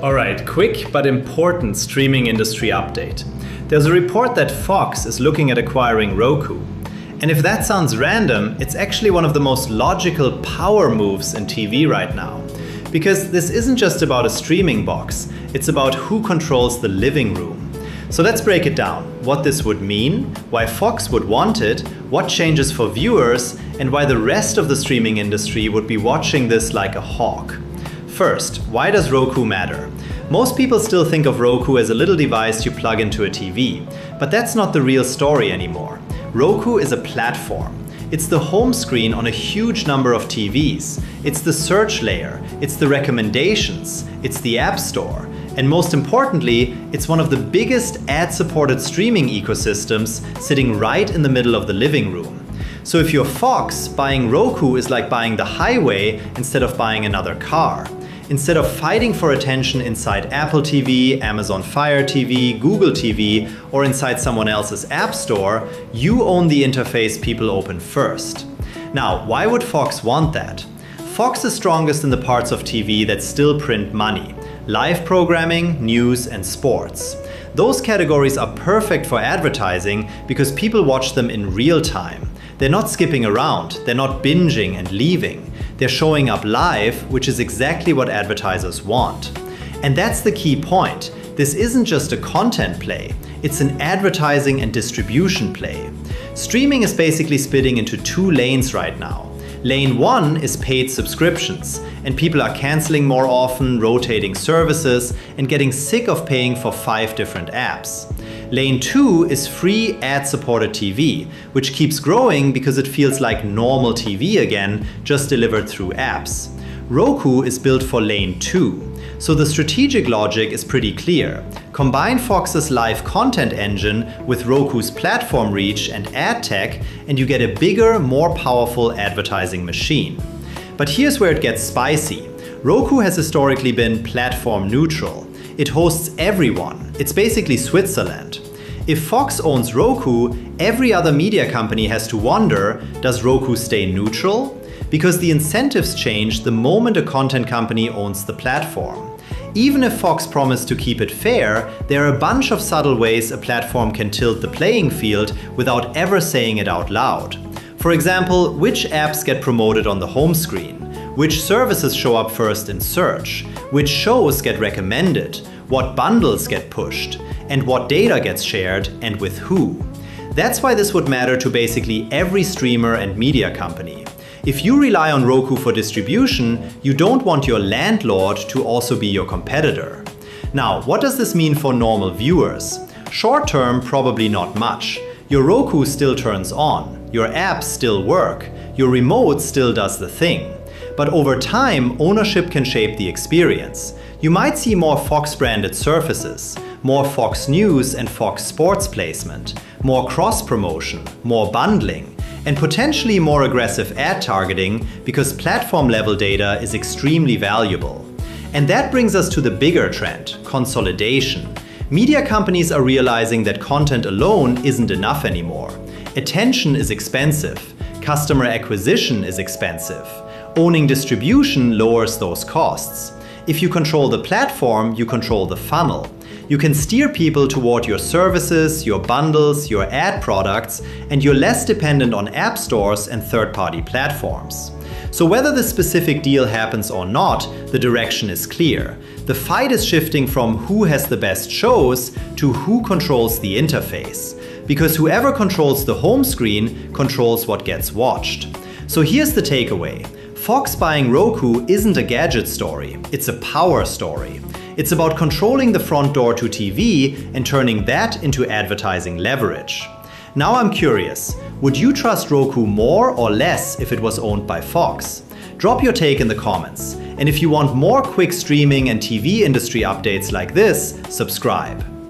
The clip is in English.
Alright, quick but important streaming industry update. There's a report that Fox is looking at acquiring Roku. And if that sounds random, it's actually one of the most logical power moves in TV right now. Because this isn't just about a streaming box, it's about who controls the living room. So let's break it down. What this would mean, why Fox would want it, what changes for viewers, and why the rest of the streaming industry would be watching this like a hawk. First, why does Roku matter? Most people still think of Roku as a little device you plug into a TV, but that's not the real story anymore. Roku is a platform. It's the home screen on a huge number of TVs. It's the search layer, it's the recommendations, it's the App Store. And most importantly, it's one of the biggest ad-supported streaming ecosystems sitting right in the middle of the living room. So if you're Fox, buying Roku is like buying the highway instead of buying another car. Instead of fighting for attention inside Apple TV, Amazon Fire TV, Google TV, or inside someone else's app store, you own the interface people open first. Now, why would Fox want that? Fox is strongest in the parts of TV that still print money: live programming, news, and sports. Those categories are perfect for advertising because people watch them in real time. They're not skipping around, they're not binging and leaving. They're showing up live, which is exactly what advertisers want. And that's the key point. This isn't just a content play, it's an advertising and distribution play. Streaming is basically splitting into two lanes right now. Lane 1 is paid subscriptions, and people are canceling more often, rotating services, and getting sick of paying for 5 different apps. Lane 2 is free ad-supported TV, which keeps growing because it feels like normal TV again, just delivered through apps. Roku is built for Lane 2. So the strategic logic is pretty clear. Combine Fox's live content engine with Roku's platform reach and ad tech, and you get a bigger, more powerful advertising machine. But here's where it gets spicy. Roku has historically been platform neutral. It hosts everyone. It's basically Switzerland. If Fox owns Roku, every other media company has to wonder, does Roku stay neutral? Because the incentives change the moment a content company owns the platform. Even if Fox promised to keep it fair, there are a bunch of subtle ways a platform can tilt the playing field without ever saying it out loud. For example, which apps get promoted on the home screen? Which services show up first in search? Which shows get recommended? What bundles get pushed? And what data gets shared and with who? That's why this would matter to basically every streamer and media company. If you rely on Roku for distribution, you don't want your landlord to also be your competitor. Now, what does this mean for normal viewers? Short term, probably not much. Your Roku still turns on, your apps still work, your remote still does the thing. But over time, ownership can shape the experience. You might see more Fox-branded surfaces, more Fox News and Fox Sports placement, more cross-promotion, more bundling, and potentially more aggressive ad targeting because platform-level data is extremely valuable. And that brings us to the bigger trend, consolidation. Media companies are realizing that content alone isn't enough anymore. Attention is expensive. Customer acquisition is expensive. Owning distribution lowers those costs. If you control the platform, you control the funnel. You can steer people toward your services, your bundles, your ad products, and you're less dependent on app stores and third-party platforms. So whether the specific deal happens or not, the direction is clear. The fight is shifting from who has the best shows to who controls the interface. Because whoever controls the home screen controls what gets watched. So here's the takeaway. Fox buying Roku isn't a gadget story, it's a power story. It's about controlling the front door to TV and turning that into advertising leverage. Now I'm curious, would you trust Roku more or less if it was owned by Fox? Drop your take in the comments. And if you want more quick streaming and TV industry updates like this, subscribe.